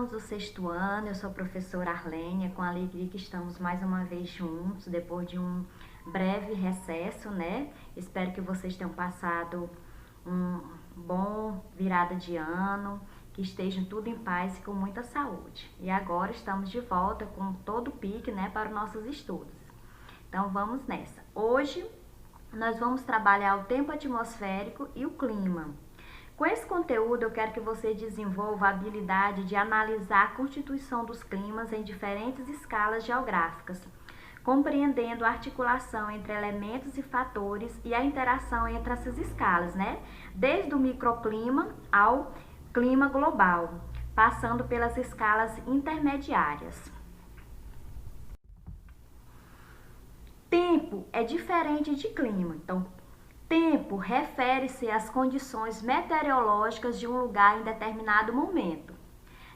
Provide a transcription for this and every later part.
alunos do sexto ano, eu sou a professora Arlênia, com alegria que estamos mais uma vez juntos, depois de um breve recesso, né? Espero que vocês tenham passado um bom virada de ano, que estejam tudo em paz e com muita saúde. E agora estamos de volta com todo o pique, né, para os nossos estudos. Então vamos nessa. Hoje nós vamos trabalhar o tempo atmosférico e o clima. Com esse conteúdo, eu quero que você desenvolva a habilidade de analisar a constituição dos climas em diferentes escalas geográficas, compreendendo a articulação entre elementos e fatores e a interação entre essas escalas, né? Desde o microclima ao clima global, passando pelas escalas intermediárias. Tempo é diferente de clima, então tempo refere-se às condições meteorológicas de um lugar em determinado momento.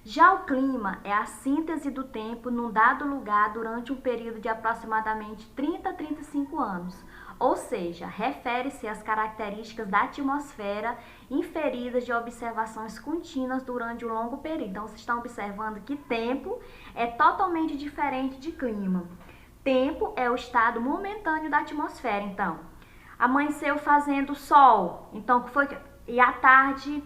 Já o clima é a síntese do tempo num dado lugar durante um período de aproximadamente 30 a 35 anos, ou seja, refere-se às características da atmosfera inferidas de observações contínuas durante um longo período. Então, vocês estão observando que tempo é totalmente diferente de clima. Tempo é o estado momentâneo da atmosfera, então. Amanheceu fazendo sol, então e à tarde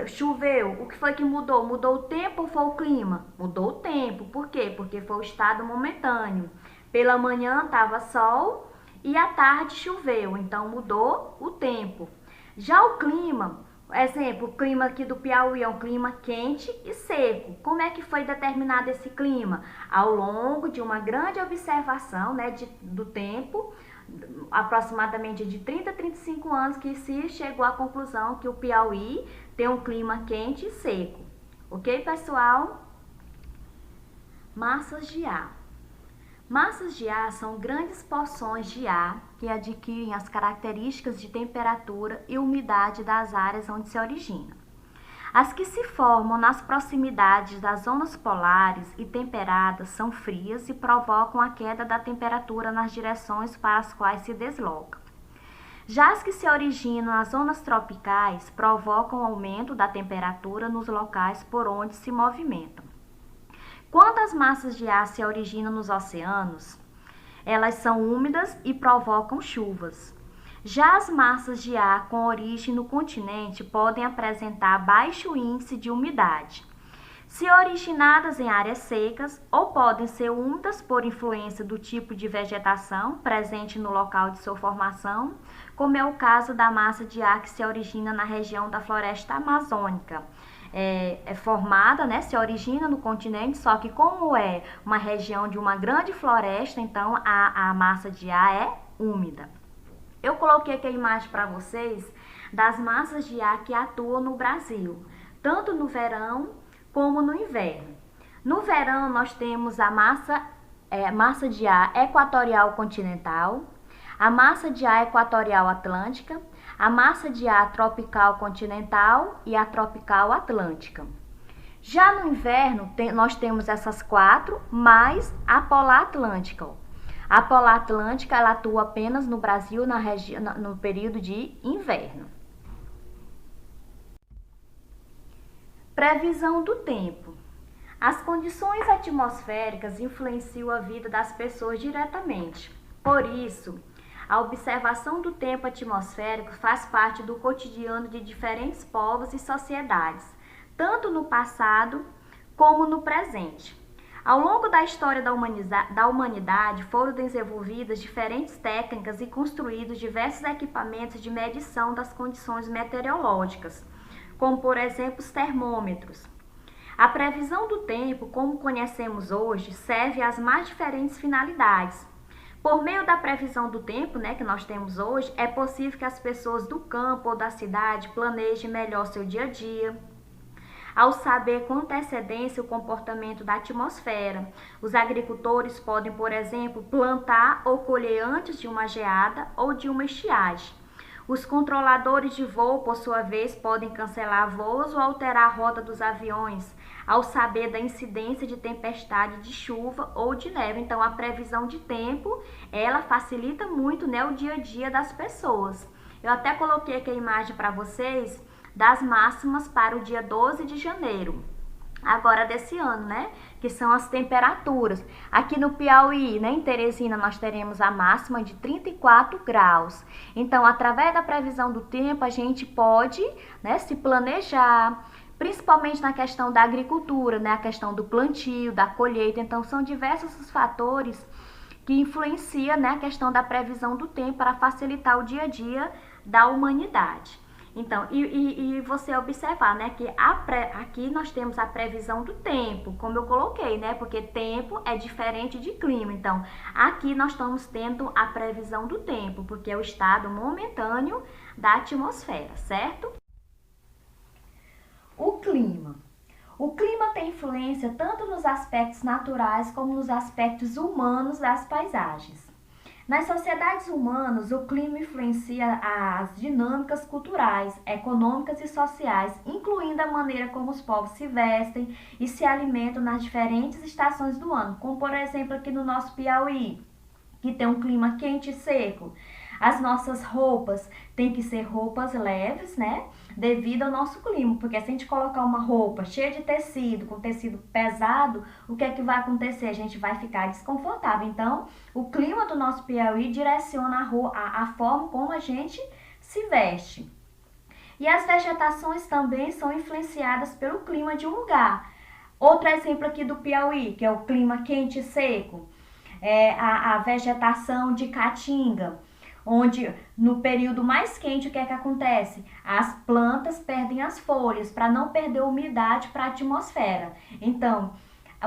choveu. O que foi que mudou? Mudou o tempo ou foi o clima? Mudou o tempo. Por quê? Porque foi o estado momentâneo. Pela manhã estava sol e à tarde choveu, então mudou o tempo. Já o clima, exemplo, o clima aqui do Piauí é um clima quente e seco. Como é que foi determinado esse clima? Ao longo de uma grande observação, né, do tempo, aproximadamente de 30 a 35 anos, que se chegou à conclusão que o Piauí tem um clima quente e seco. Ok, pessoal? Massas de ar. Massas de ar são grandes porções de ar que adquirem as características de temperatura e umidade das áreas onde se origina. As que se formam nas proximidades das zonas polares e temperadas são frias e provocam a queda da temperatura nas direções para as quais se deslocam. Já as que se originam nas zonas tropicais provocam o aumento da temperatura nos locais por onde se movimentam. Quando as massas de ar se originam nos oceanos, elas são úmidas e provocam chuvas. Já as massas de ar com origem no continente podem apresentar baixo índice de umidade, se originadas em áreas secas, ou podem ser úmidas por influência do tipo de vegetação presente no local de sua formação, como é o caso da massa de ar que se origina na região da floresta amazônica. É formada, né, se origina no continente, só que como é uma região de uma grande floresta, então a massa de ar é úmida. Eu coloquei aqui a imagem para vocês das massas de ar que atuam no Brasil, tanto no verão como no inverno. No verão nós temos a massa de ar equatorial continental, a massa de ar equatorial atlântica, a massa de ar tropical continental e a tropical atlântica. Já no inverno, nós temos essas quatro, mais a polar atlântica. A polar atlântica ela atua apenas no Brasil no período de inverno. Previsão do tempo. As condições atmosféricas influenciam a vida das pessoas diretamente. Por isso, a observação do tempo atmosférico faz parte do cotidiano de diferentes povos e sociedades, tanto no passado como no presente. Ao longo da história da humanidade, foram desenvolvidas diferentes técnicas e construídos diversos equipamentos de medição das condições meteorológicas, como, por exemplo, os termômetros. A previsão do tempo, como conhecemos hoje, serve às mais diferentes finalidades. Por meio da previsão do tempo, né, que nós temos hoje, é possível que as pessoas do campo ou da cidade planejem melhor seu dia a dia, ao saber com antecedência o comportamento da atmosfera. Os agricultores podem, por exemplo, plantar ou colher antes de uma geada ou de uma estiagem. Os controladores de voo, por sua vez, podem cancelar voos ou alterar a rota dos aviões, ao saber da incidência de tempestade de chuva ou de neve. Então, a previsão de tempo, ela facilita muito, né, o dia a dia das pessoas. Eu até coloquei aqui a imagem para vocês das máximas para o dia 12 de janeiro. agora desse ano, né? Que são as temperaturas. Aqui no Piauí, né, em Teresina, nós teremos a máxima de 34 graus. Então, através da previsão do tempo, a gente pode, né, se planejar, principalmente na questão da agricultura, né, a questão do plantio, da colheita. Então, são diversos os fatores que influenciam, né, a questão da previsão do tempo para facilitar o dia a dia da humanidade. Então, e você observar, né, que aqui nós temos a previsão do tempo, como eu coloquei, né, porque tempo é diferente de clima. Então, aqui nós estamos tendo a previsão do tempo, porque é o estado momentâneo da atmosfera, certo? O clima. O clima tem influência tanto nos aspectos naturais como nos aspectos humanos das paisagens. Nas sociedades humanas, o clima influencia as dinâmicas culturais, econômicas e sociais, incluindo a maneira como os povos se vestem e se alimentam nas diferentes estações do ano, como por exemplo aqui no nosso Piauí, que tem um clima quente e seco. As nossas roupas têm que ser roupas leves, né? Devido ao nosso clima, porque se a gente colocar uma roupa cheia de tecido, com tecido pesado, o que é que vai acontecer? A gente vai ficar desconfortável. Então, o clima do nosso Piauí direciona a forma como a gente se veste. E as vegetações também são influenciadas pelo clima de um lugar. Outro exemplo aqui do Piauí, que é o clima quente e seco, é a vegetação de caatinga, onde no período mais quente o que é que acontece? As plantas perdem as folhas para não perder umidade para a atmosfera. Então,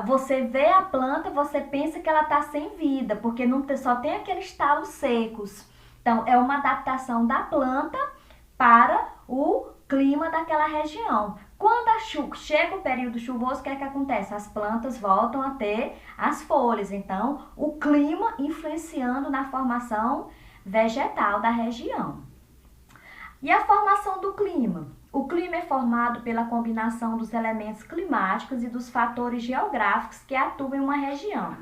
você vê a planta, você pensa que ela está sem vida, porque só tem aqueles talos secos. Então, é uma adaptação da planta para o clima daquela região. Quando chega o período chuvoso, o que é que acontece? As plantas voltam a ter as folhas. Então, o clima influenciando na formação vegetal da região. E a formação do clima? O clima é formado pela combinação dos elementos climáticos e dos fatores geográficos que atuam em uma região.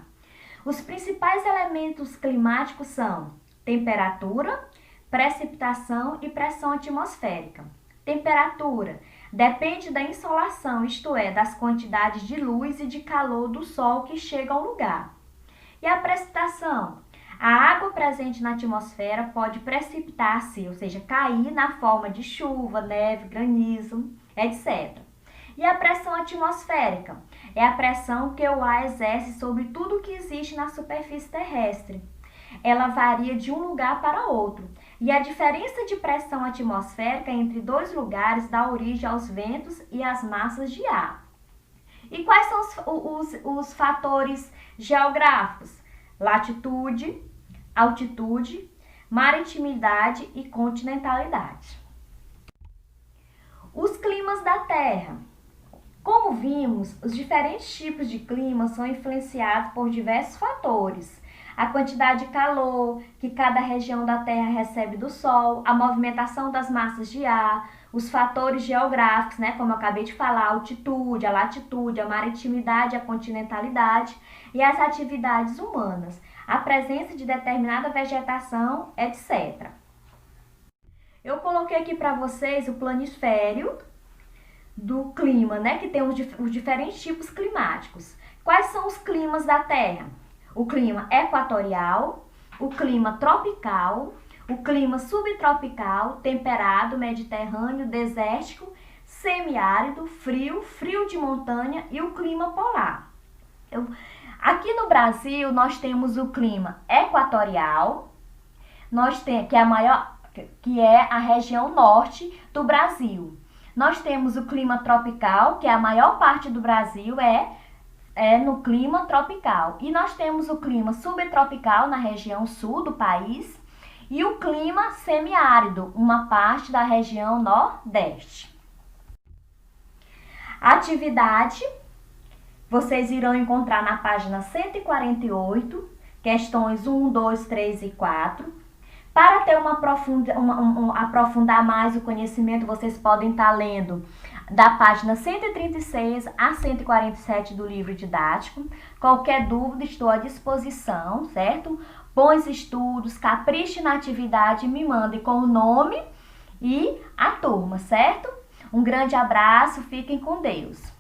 Os principais elementos climáticos são temperatura, precipitação e pressão atmosférica. Temperatura depende da insolação, isto é, das quantidades de luz e de calor do sol que chega ao lugar. E a precipitação? A água presente na atmosfera pode precipitar-se, ou seja, cair na forma de chuva, neve, granizo, etc. E a pressão atmosférica? É a pressão que o ar exerce sobre tudo que existe na superfície terrestre. Ela varia de um lugar para outro. E a diferença de pressão atmosférica entre dois lugares dá origem aos ventos e às massas de ar. E quais são os fatores geográficos? Latitude, altitude, maritimidade e continentalidade. Os climas da Terra. Como vimos, os diferentes tipos de clima são influenciados por diversos fatores. A quantidade de calor que cada região da Terra recebe do Sol, a movimentação das massas de ar, os fatores geográficos, né, como eu acabei de falar, a altitude, a latitude, a maritimidade, a continentalidade e as atividades humanas, a presença de determinada vegetação, etc. Eu coloquei aqui para vocês o planisfério do clima, né, que tem os diferentes tipos climáticos. Quais são os climas da Terra? O clima equatorial, o clima tropical, o clima subtropical, temperado, mediterrâneo, desértico, semiárido, frio, frio de montanha e o clima polar. Aqui no Brasil nós temos o clima equatorial, que é a região norte do Brasil. Nós temos o clima tropical, que a maior parte do Brasil é no clima tropical. E nós temos o clima subtropical na região sul do país e o clima semiárido, uma parte da região nordeste. Atividade, vocês irão encontrar na página 148, questões 1, 2, 3 e 4. Para ter aprofundar mais o conhecimento, vocês podem estar lendo da página 136 a 147 do livro didático. Qualquer dúvida, estou à disposição, certo? Bons estudos, capriche na atividade, me mandem com o nome e a turma, certo? Um grande abraço, fiquem com Deus.